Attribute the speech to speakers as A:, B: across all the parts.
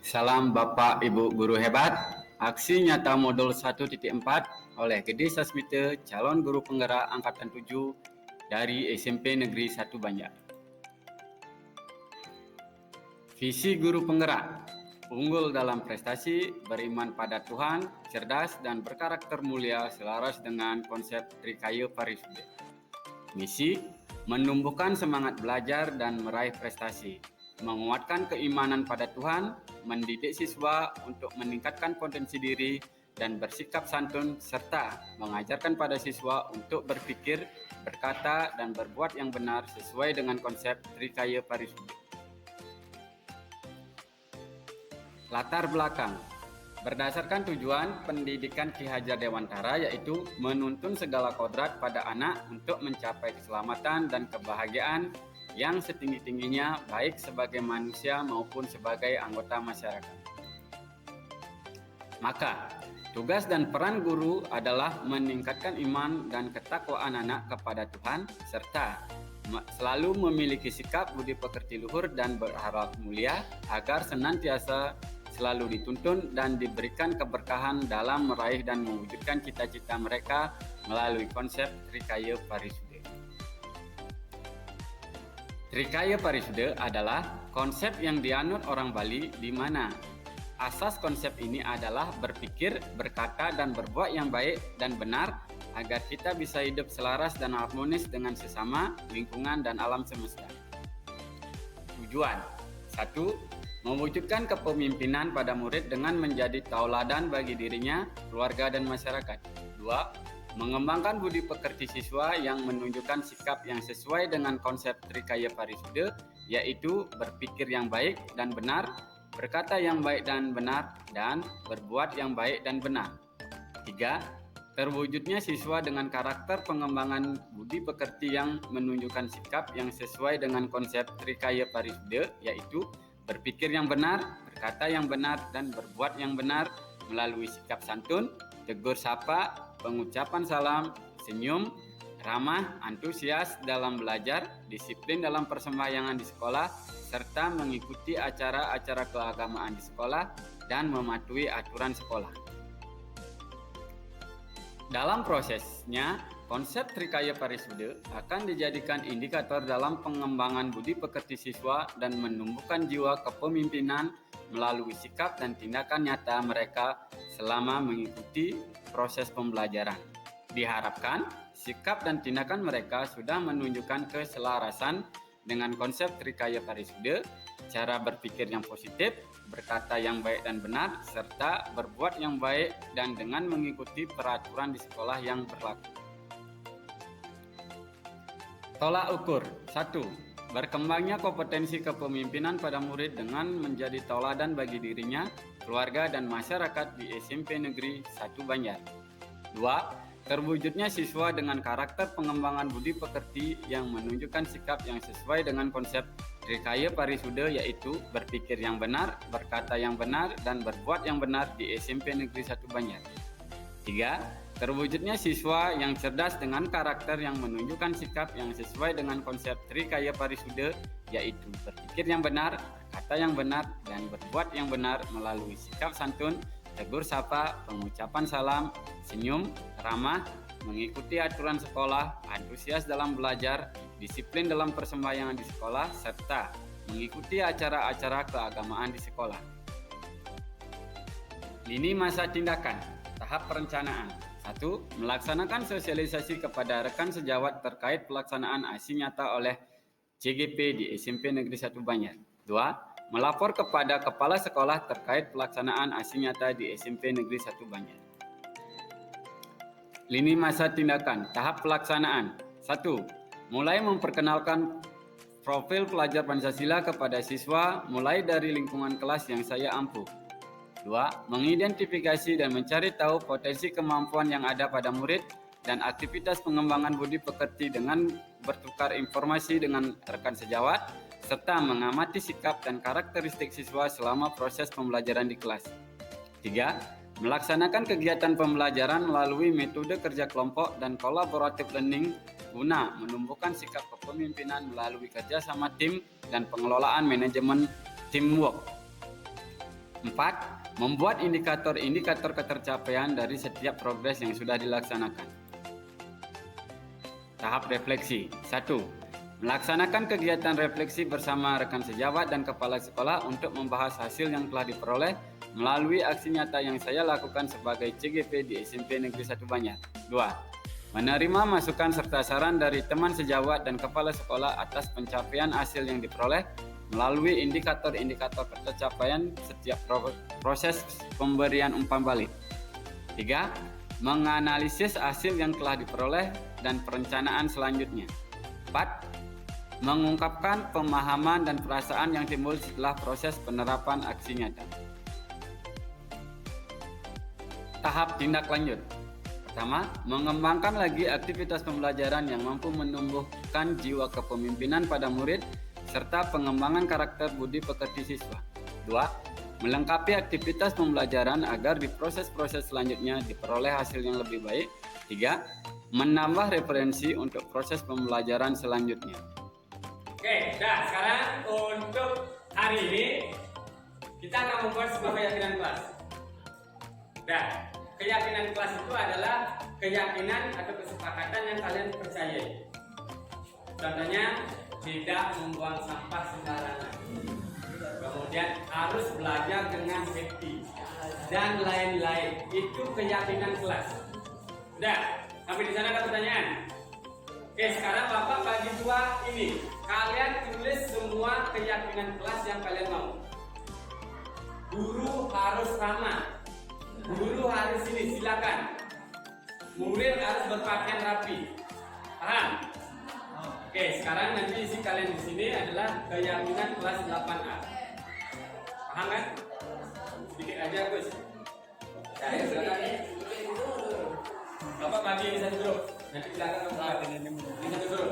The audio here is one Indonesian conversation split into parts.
A: Salam Bapak Ibu Guru Hebat. Aksi nyata modul 1.4 oleh Gede Sasmita, calon guru penggerak angkatan 7 dari SMP Negeri 1 Banjar. Visi guru penggerak: unggul dalam prestasi, beriman pada Tuhan, cerdas dan berkarakter mulia selaras dengan konsep Trikaya Parisude. Misi: menumbuhkan semangat belajar dan meraih prestasi, menguatkan keimanan pada Tuhan, mendidik siswa untuk meningkatkan potensi diri dan bersikap santun, serta mengajarkan pada siswa untuk berpikir, berkata, dan berbuat yang benar sesuai dengan konsep Trikaya Parisude. Latar belakang: berdasarkan tujuan pendidikan Ki Hajar Dewantara, yaitu menuntun segala kodrat pada anak untuk mencapai keselamatan dan kebahagiaan yang setinggi-tingginya baik sebagai manusia maupun sebagai anggota masyarakat. Maka, tugas dan peran guru adalah meningkatkan iman dan ketakwaan anak kepada Tuhan, serta selalu memiliki sikap budi pekerti luhur dan berakhlak mulia agar senantiasa selalu dituntun dan diberikan keberkahan dalam meraih dan mewujudkan cita-cita mereka melalui konsep Trikaya Parisude. Trikaya Parisude adalah konsep yang dianut orang Bali, di mana asas konsep ini adalah berpikir, berkata, dan berbuat yang baik dan benar agar kita bisa hidup selaras dan harmonis dengan sesama, lingkungan, dan alam semesta. Tujuan: 1. Mewujudkan kepemimpinan pada murid dengan menjadi tauladan bagi dirinya, keluarga, dan masyarakat. 2. Mengembangkan budi pekerti siswa yang menunjukkan sikap yang sesuai dengan konsep Trikaya Parisude, yaitu berpikir yang baik dan benar, berkata yang baik dan benar, dan berbuat yang baik dan benar. 3. Terwujudnya siswa dengan karakter pengembangan budi pekerti yang menunjukkan sikap yang sesuai dengan konsep Trikaya Parisude, yaitu berpikir yang benar, berkata yang benar, dan berbuat yang benar melalui sikap santun, tegur sapa, pengucapan salam, senyum, ramah, antusias dalam belajar, disiplin dalam persembahyangan di sekolah, serta mengikuti acara-acara keagamaan di sekolah dan mematuhi aturan sekolah. Dalam prosesnya, konsep Trikaya Parisude akan dijadikan indikator dalam pengembangan budi pekerti siswa dan menumbuhkan jiwa kepemimpinan melalui sikap dan tindakan nyata mereka selama mengikuti proses pembelajaran. Diharapkan, sikap dan tindakan mereka sudah menunjukkan keselarasan dengan konsep Trikaya Parisude, cara berpikir yang positif, berkata yang baik dan benar, serta berbuat yang baik dan dengan mengikuti peraturan di sekolah yang berlaku. Tolak ukur: 1. Berkembangnya kompetensi kepemimpinan pada murid dengan menjadi tauladan bagi dirinya, keluarga, dan masyarakat di SMP Negeri 1 Banjar. 2. Terwujudnya siswa dengan karakter pengembangan budi pekerti yang menunjukkan sikap yang sesuai dengan konsep Trikaya Parisude, yaitu berpikir yang benar, berkata yang benar, dan berbuat yang benar di SMP Negeri 1 Banjar. 3. Terwujudnya siswa yang cerdas dengan karakter yang menunjukkan sikap yang sesuai dengan konsep Trikaya Parisude, yaitu berpikir yang benar, berkata yang benar, dan berbuat yang benar melalui sikap santun, tegur sapa, pengucapan salam, senyum, ramah, mengikuti aturan sekolah, antusias dalam belajar, disiplin dalam persembahyangan di sekolah, serta mengikuti acara-acara keagamaan di sekolah. Lini masa tindakan. Tahap perencanaan. 1. Melaksanakan sosialisasi kepada rekan sejawat terkait pelaksanaan aksi nyata oleh CGP di SMP Negeri 1 Banjar. 2. Melapor kepada kepala sekolah terkait pelaksanaan aksi nyata di SMP Negeri 1 Banjar. Lini masa tindakan. Tahap pelaksanaan. 1. Mulai memperkenalkan profil pelajar Pancasila kepada siswa mulai dari lingkungan kelas yang saya ampuh. 2. Mengidentifikasi dan mencari tahu potensi kemampuan yang ada pada murid dan aktivitas pengembangan budi pekerti dengan bertukar informasi dengan rekan sejawat, serta mengamati sikap dan karakteristik siswa selama proses pembelajaran di kelas. 3. Melaksanakan kegiatan pembelajaran melalui metode kerja kelompok dan collaborative learning guna menumbuhkan sikap kepemimpinan melalui kerja sama tim dan pengelolaan manajemen teamwork. 4. Membuat indikator-indikator ketercapaian dari setiap progres yang sudah dilaksanakan. Tahap refleksi. 1. Melaksanakan kegiatan refleksi bersama rekan sejawat dan kepala sekolah untuk membahas hasil yang telah diperoleh melalui aksi nyata yang saya lakukan sebagai CGP di SMP Negeri 1 Banjar. 2. Menerima masukan serta saran dari teman sejawat dan kepala sekolah atas pencapaian hasil yang diperoleh melalui indikator-indikator ketercapaian setiap proses pemberian umpan balik. 3. Menganalisis hasil yang telah diperoleh dan perencanaan selanjutnya. 4. Mengungkapkan pemahaman dan perasaan yang timbul setelah proses penerapan aksi nyata. Tahap tindak lanjut. Pertama, mengembangkan lagi aktivitas pembelajaran yang mampu menumbuhkan jiwa kepemimpinan pada murid serta pengembangan karakter budi pekerti siswa. 2. Melengkapi aktivitas pembelajaran agar di proses-proses selanjutnya diperoleh hasil yang lebih baik. 3. Menambah referensi untuk proses pembelajaran selanjutnya.
B: Oke, sekarang untuk hari ini kita akan membuat sebuah keyakinan kelas. Keyakinan kelas itu adalah keyakinan atau kesepakatan yang kalian percayai. Contohnya, tidak membuang sampah sembarangan, kemudian harus belajar dengan safety dan lain-lain. Itu keyakinan kelas. Sampai di sana ada pertanyaan? Oke, sekarang Bapak bagi dua ini. Kalian tulis semua keyakinan kelas yang kalian mau. Guru harus ramah, guru harus ini, silakan. Murid harus berpakaian rapi. Paham? Oke, sekarang nanti isi kalian di sini adalah keyakinan kelas 8A. Paham kan? Sedikit aja, Gus. Silakan. Bapak bagi ini satu dulu. Nanti silakan Bapak. Ini satu dulu.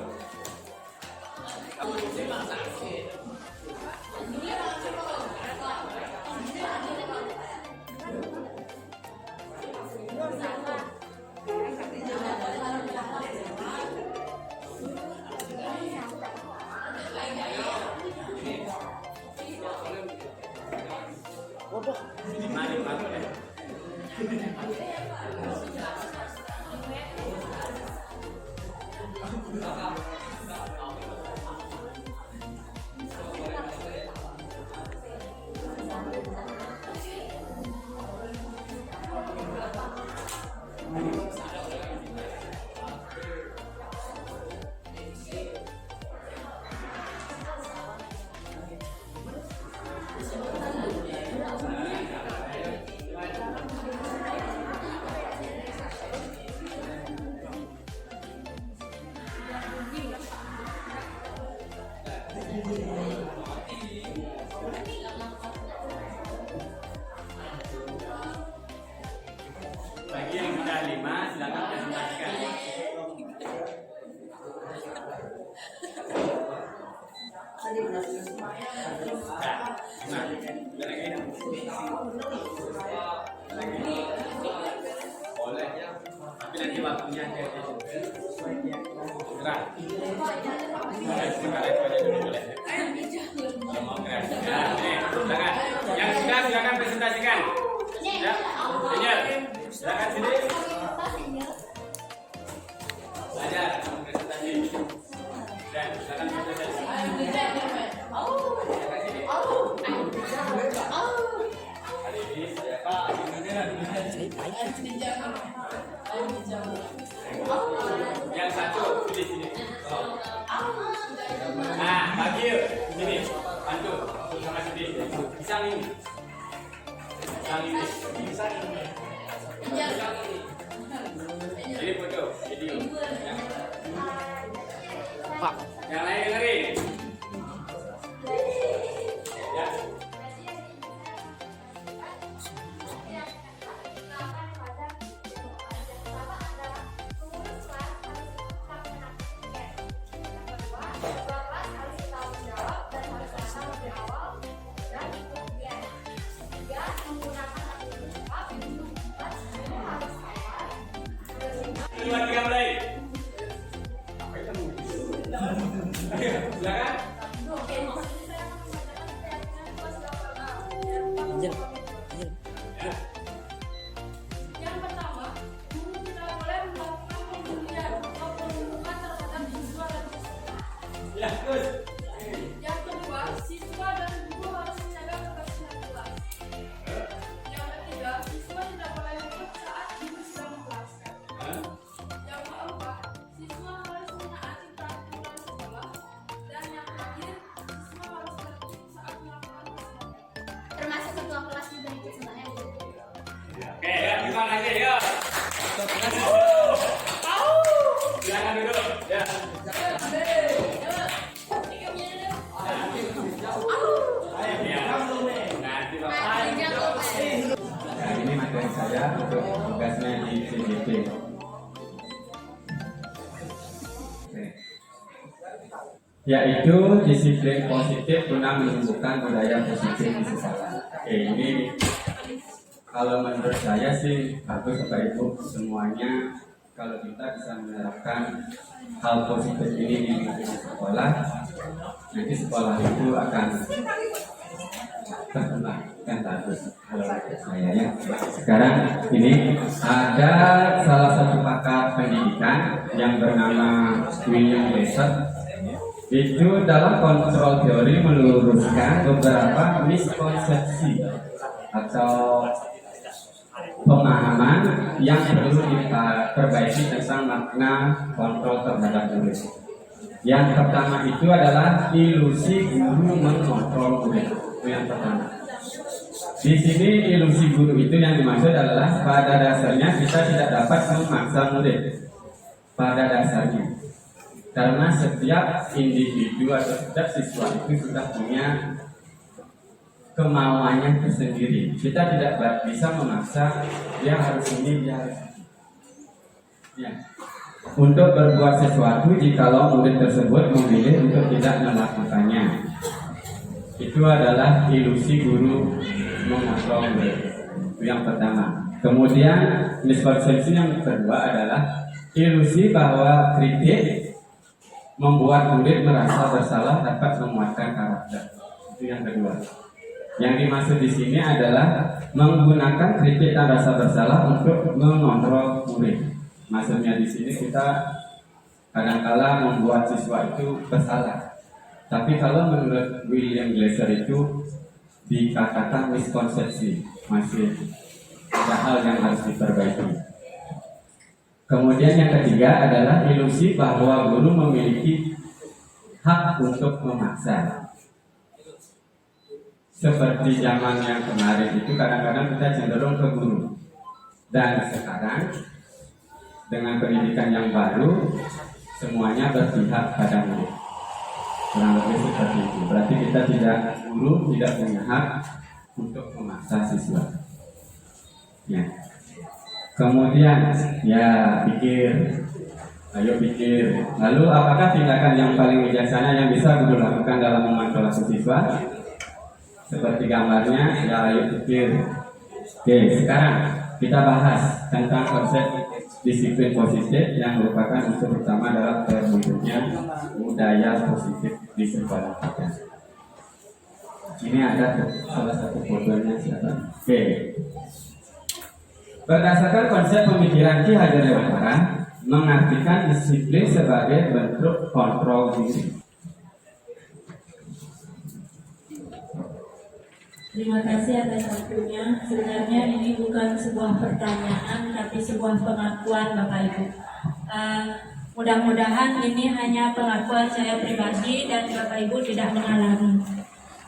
B: Bagi yang sudah 5, silakan presentasikan. Boleh ya, tapi nanti waktunya gerak. Sebentar itu aja dulu boleh. Mau gerak. Silakan. Yang sudah silakan presentasikan. Ya, silakan sini. Belajar presentasi. Dan silakan presentasi. Hari ini siapa? Yang satu di sini. Nah, bagi sini. Bantu sama sini. Pisang ini. Ini foto, video. Pak, yang lain dengerin. Ya. Dua, tiga, mulai. Silakan.
A: yaitu disiplin positif guna menumbuhkan budaya positif di sekolah. Oke, ini kalau menurut saya sih bagus Bapak Ibu semuanya, kalau kita bisa menerapkan hal positif ini di lingkungan sekolah, nanti sekolah itu akan berkembang kan bagus kalau menurut saya ya. Sekarang ini ada salah satu pakar pendidikan yang bernama William Glasser. Itu dalam kontrol teori meluruskan beberapa miskonsepsi atau pemahaman yang perlu diperbaiki tentang makna kontrol terhadap murid. Yang pertama itu adalah ilusi guru mengontrol murid. Itu yang pertama. Di sini ilusi guru itu yang dimaksud adalah pada dasarnya kita tidak dapat memaksa murid. Pada dasarnya. Karena setiap individu atau setiap siswa itu sudah punya kemauannya tersendiri. Kita tidak bisa memaksa dia harus ini, dia harus ini. Ya. Untuk berbuat sesuatu jikalau murid tersebut memilih untuk tidak melakukannya. Itu adalah ilusi guru mengontrol murid. Itu yang pertama. Kemudian miskonsepsi yang kedua adalah ilusi bahwa kritik membuat murid merasa bersalah dapat menguatkan karakter. Itu yang kedua. Yang dimaksud di sini adalah menggunakan kritik dan rasa bersalah untuk mengontrol murid. Maksudnya di sini kita kadang-kala membuat siswa itu bersalah. Tapi kalau menurut William Glasser itu dikatakan miskonsepsi, masih ada hal yang harus diperbaiki. Kemudian yang ketiga adalah ilusi bahwa guru memiliki hak untuk memaksa. Seperti zaman yang kemarin itu kadang-kadang kita cenderung ke guru. Dan sekarang dengan pendidikan yang baru semuanya berpihak pada murid. Kurang lebih seperti itu. Berarti kita guru tidak punya hak untuk memaksa siswa. Ya. Kemudian ya ayo pikir. Lalu apakah tindakan yang paling bijaksana yang bisa guru lakukan dalam memanipulasi siswa? Seperti gambarnya, ya ayo pikir. Oke, sekarang kita bahas tentang konsep disiplin positif yang merupakan unsur utama dalam terwujudnya budaya positif di sekolah kita. Ini ada salah satu fotonya siapa? Oke. Berdasarkan konsep pemikiran Ki Hajar Dewantara, mengartikan disiplin sebagai bentuk kontrol diri.
C: Terima kasih atas waktunya. Sebenarnya ini bukan sebuah pertanyaan, tapi sebuah pengakuan Bapak Ibu. Mudah-mudahan ini hanya pengakuan saya pribadi dan Bapak Ibu tidak mengalami.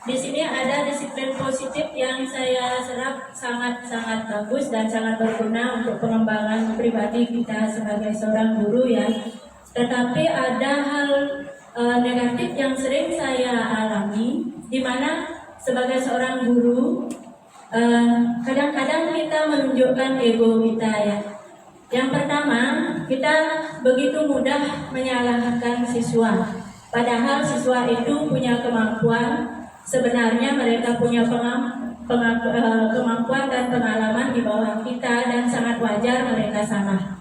C: Di sini ada disiplin positif yang saya serap sangat-sangat bagus dan sangat berguna untuk pengembangan pribadi kita sebagai seorang guru ya. Tetapi ada hal negatif yang sering saya alami, di mana sebagai seorang guru kadang-kadang kita menunjukkan ego kita ya. Yang pertama, kita begitu mudah menyalahkan siswa, padahal siswa itu punya kemampuan. Sebenarnya mereka punya kemampuan dan pengalaman di bawah kita dan sangat wajar mereka salah.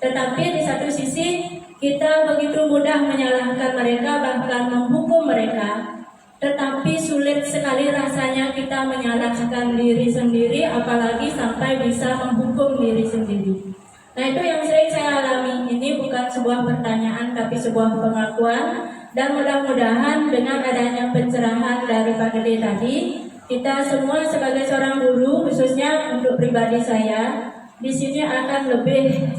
C: Tetapi di satu sisi kita begitu mudah menyalahkan mereka, bahkan menghukum mereka. Tetapi sulit sekali rasanya kita menyalahkan diri sendiri, apalagi sampai bisa menghukum diri sendiri. Nah, itu yang sering saya alami. Ini bukan sebuah pertanyaan, tapi sebuah pengakuan. Dan mudah-mudahan dengan adanya pencerahan dari Pak Gede tadi, kita semua sebagai seorang guru, khususnya untuk pribadi saya, di sini akan lebih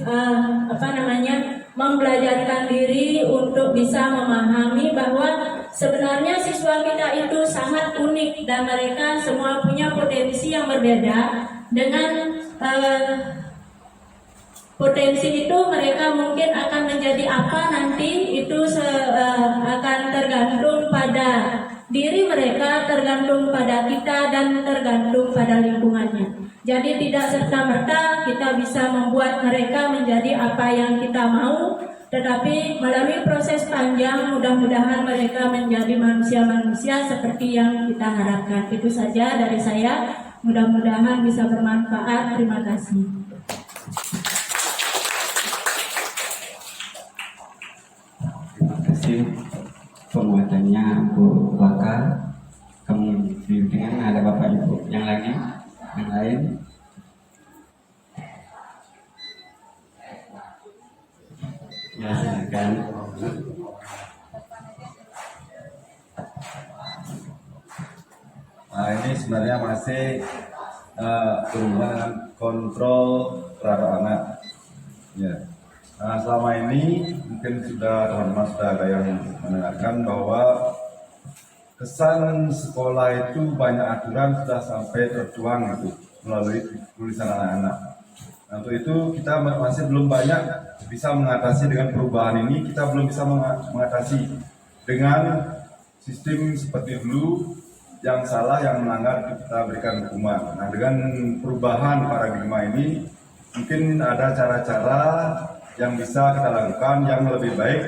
C: membelajarkan diri untuk bisa memahami bahwa sebenarnya siswa kita itu sangat unik dan mereka semua punya potensi yang berbeda. Dengan potensi itu mereka mungkin akan menjadi apa nanti itu akan tergantung pada diri mereka, tergantung pada kita dan tergantung pada lingkungannya. Jadi tidak serta-merta kita bisa membuat mereka menjadi apa yang kita mau, tetapi melalui proses panjang mudah-mudahan mereka menjadi manusia-manusia seperti yang kita harapkan. Itu saja dari saya, mudah-mudahan bisa bermanfaat. Terima kasih.
D: Terima kasih penguatannya Bu Waka. Kemudian ada Bapak Ibu yang lain. Ya, silakan.
E: Nah, ini sebenarnya masih berhubungan dengan kontrol terhadap anak. Ya. Nah, selama ini mungkin teman-teman sudah ada yang mendengarkan bahwa kesan sekolah itu banyak aturan sudah sampai tertuang itu melalui tulisan anak-anak. Nah, untuk itu kita masih belum banyak bisa mengatasi dengan perubahan ini. Kita belum bisa mengatasi dengan sistem seperti dulu yang salah, yang melanggar itu kita berikan hukuman. Nah, dengan perubahan paradigma ini mungkin ada cara-cara yang bisa kita lakukan yang lebih baik,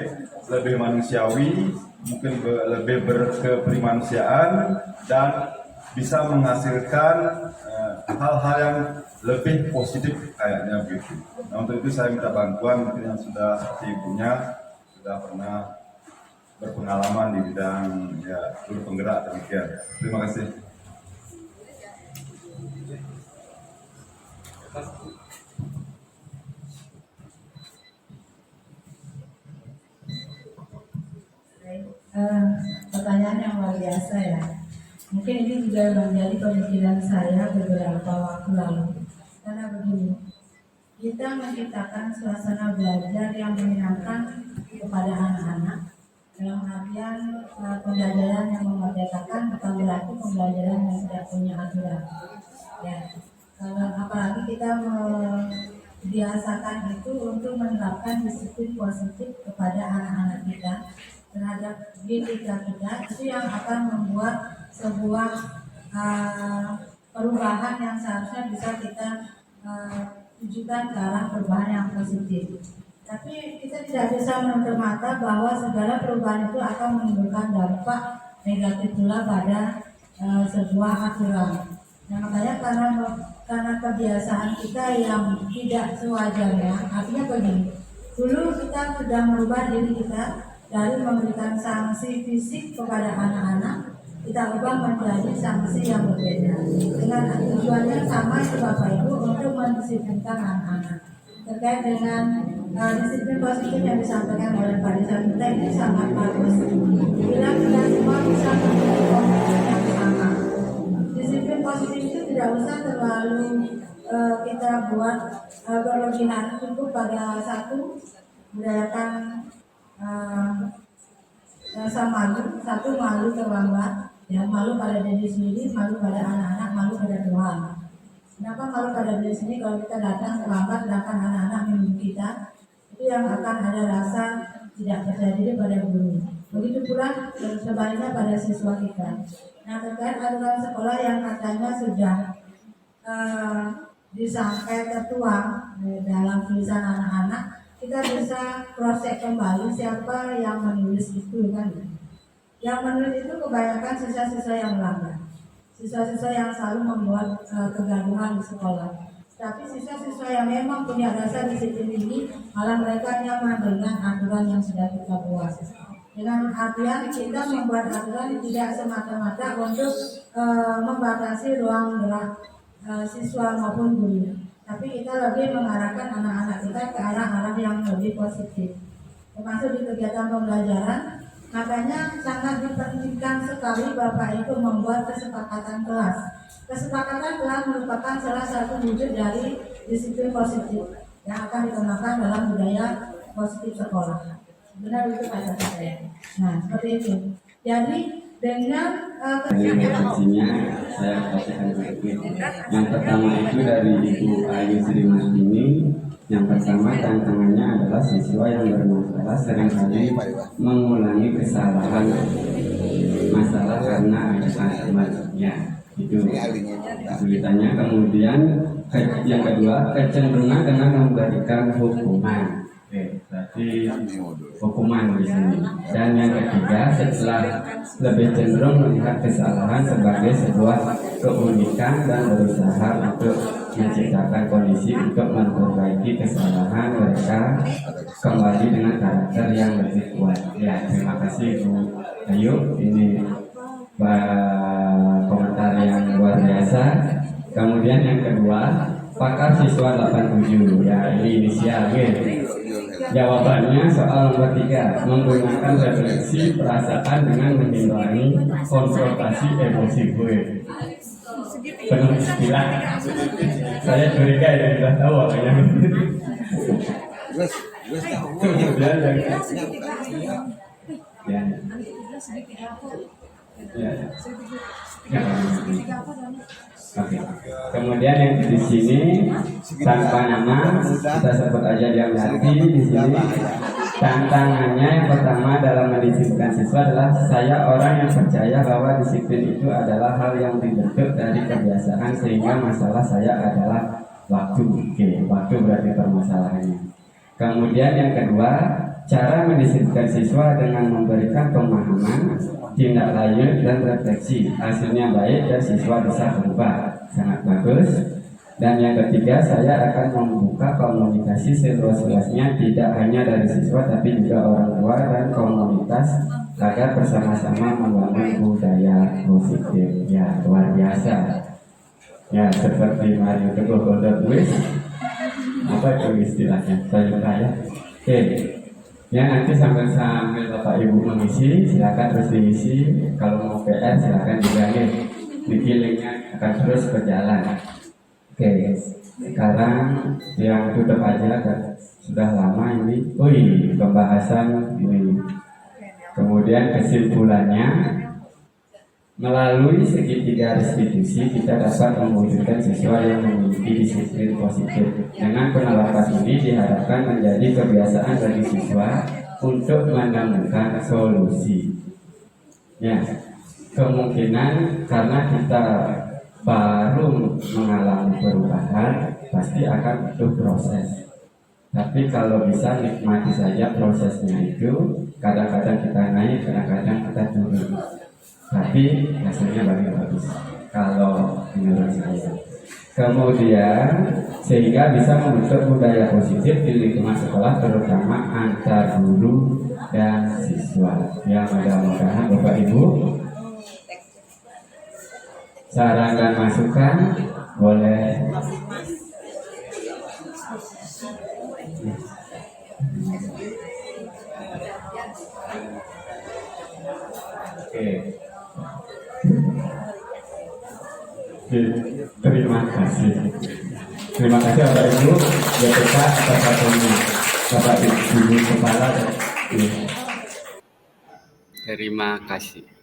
E: lebih manusiawi, mungkin lebih berkemanusiaan dan bisa menghasilkan hal-hal yang lebih positif kayaknya begitu. Nah, untuk itu saya minta bantuan mungkin yang sudah seperti ibunya sudah pernah berpengalaman di bidang guru penggerak demikian. Terima kasih.
C: Pertanyaan yang luar biasa ya. Mungkin ini juga menjadi pemikiran saya beberapa waktu lalu. Karena begini, kita menciptakan suasana belajar yang menyenangkan kepada anak-anak dalam artian pembelajaran yang memerdekakan, bukan berarti pembelajaran yang tidak punya aturan. Ya, kalau apalagi kita membiasakan itu untuk menerapkan disiplin positif kepada anak-anak kita terhadap diri kita, itu yang akan membuat sebuah perubahan yang seharusnya bisa kita tujukan ke arah perubahan yang positif. Tapi kita tidak bisa menutup mata bahwa segala perubahan itu akan menimbulkan dampak negatif pula pada sebuah aturan. Nah, makanya karena kebiasaan kita yang tidak sewajarnya, artinya begini, dulu kita sudah merubah diri kita dari memberikan sanksi fisik kepada anak-anak, kita ubah menjadi sanksi yang berbeda dengan tujuannya sama itu Bapak Ibu untuk mendisiplinkan anak-anak. Terkait dengan disiplin positif yang disampaikan oleh Pak Desa ini sangat bagus bila kita semua bisa memiliki komitmen yang sama. Disiplin positif itu tidak usah terlalu kita buat berlebihan, cukup pada satu budayakan rasa malu, satu malu terlambat, ya malu pada diri sendiri, malu pada anak-anak, malu pada Tuhan. Kenapa malu pada diri sendiri? Kalau kita datang terlambat, sedangkan anak-anak menunggu kita, itu yang akan ada rasa tidak percaya diri pada guru. Begitu pula sebaliknya pada siswa kita. Nah, terkait aturan sekolah yang katanya sudah disampai tertuang dalam tulisan anak-anak, kita bisa cross check kembali siapa yang menulis itu kan. Yang menulis itu kebanyakan siswa-siswa yang melanggar, siswa-siswa yang selalu membuat kegaduhan di sekolah. Tapi siswa-siswa yang memang punya rasa disiplin ini malah mereka nyaman dengan aturan yang sudah kita buat. Dengan artian kita membuat aturan tidak semata-mata untuk membatasi ruang gerak siswa maupun guru, tapi kita lebih mengarahkan anak-anak kita ke arah-arah yang lebih positif, termasuk di kegiatan pembelajaran. Makanya sangat dipentingkan sekali Bapak Ibu membuat kesepakatan kelas. Kesepakatan kelas merupakan salah satu wujud dari disiplin positif yang akan dikenakan dalam budaya positif sekolah. Benar itu kata saya. Nah, seperti itu. Jadi dengan
D: Referensinya saya bacakan sedikit. Yang pertama itu dari Ibu Ayu Sri Martini. Yang pertama tantangannya adalah siswa yang bermasalah seringkali mengulangi kesalahan masalah karena karena ada asmatnya. Itu kesulitannya. Kemudian yang kedua, kecenderungan dengan memberikan hukuman. Oke, berarti hukuman di sini. Dan yang ketiga, setelah lebih cenderung melihat kesalahan sebagai sebuah keunikan dan berusaha untuk menciptakan kondisi untuk memperbaiki kesalahan mereka kembali dengan karakter yang lebih kuat. Ya, terima kasih Bu Ayu. Ini komentar yang luar biasa. Kemudian yang kedua, pakar siswa 87. Ya, ini inisial ya. Jawabannya soal nomor 3, menggunakan refleksi perasaan dengan menghindari konfrontasi emosi gue. Penuh istilah. Saya curiga ya, sudah tahu apanya. Kemudian yang Oke. Kemudian yang di sini tanpa nama kita sebut aja dia Yati. Di sini tantangannya yang pertama dalam mendisiplinkan siswa adalah saya orang yang percaya bahwa disiplin itu adalah hal yang dibentuk dari kebiasaan sehingga masalah saya adalah waktu. Oke, waktu berarti permasalahannya. Kemudian yang kedua, cara mendisiplinkan siswa dengan memberikan pemahaman, tindak lanjut dan refleksi. Hasilnya baik dan siswa bisa berubah. Sangat bagus. Dan yang ketiga, saya akan membuka komunikasi seluas-luasnya tidak hanya dari siswa tapi juga orang tua dan komunitas agar bersama-sama membangun budaya positif. Ya, luar biasa. Ya, seperti Mario Teguh Golden Wish. Apa itu istilahnya? Saya lupa ya. Oke. Ya, nanti sambil Bapak Ibu mengisi, silakan terus diisi. Kalau mau PR silakan juga nih. Linknya akan terus berjalan. Oke, sekarang yang tutup aja sudah lama ini. Pembahasan ini. Kemudian kesimpulannya, melalui segitiga restitusi kita dapat mewujudkan siswa yang memiliki disiplin positif. Dengan penerapan ini diharapkan menjadi kebiasaan bagi siswa untuk menemukan solusi. Ya, kemungkinan karena kita baru mengalami perubahan pasti akan butuh proses. Tapi kalau bisa nikmati saja prosesnya itu. Kadang-kadang kita naik, kadang-kadang kita turun. Tapi hasilnya bagus kalau menurut saya. Kemudian sehingga bisa membentuk budaya positif di lingkungan sekolah terutama antar guru dan siswa. Ya, mudah-mudahan Bapak Ibu saran dan masukan boleh. Oke. Terima kasih. Terima kasih Bapak Ibu, BPK atas waktunya. Bapak Ibu Kepala.
A: Terima kasih.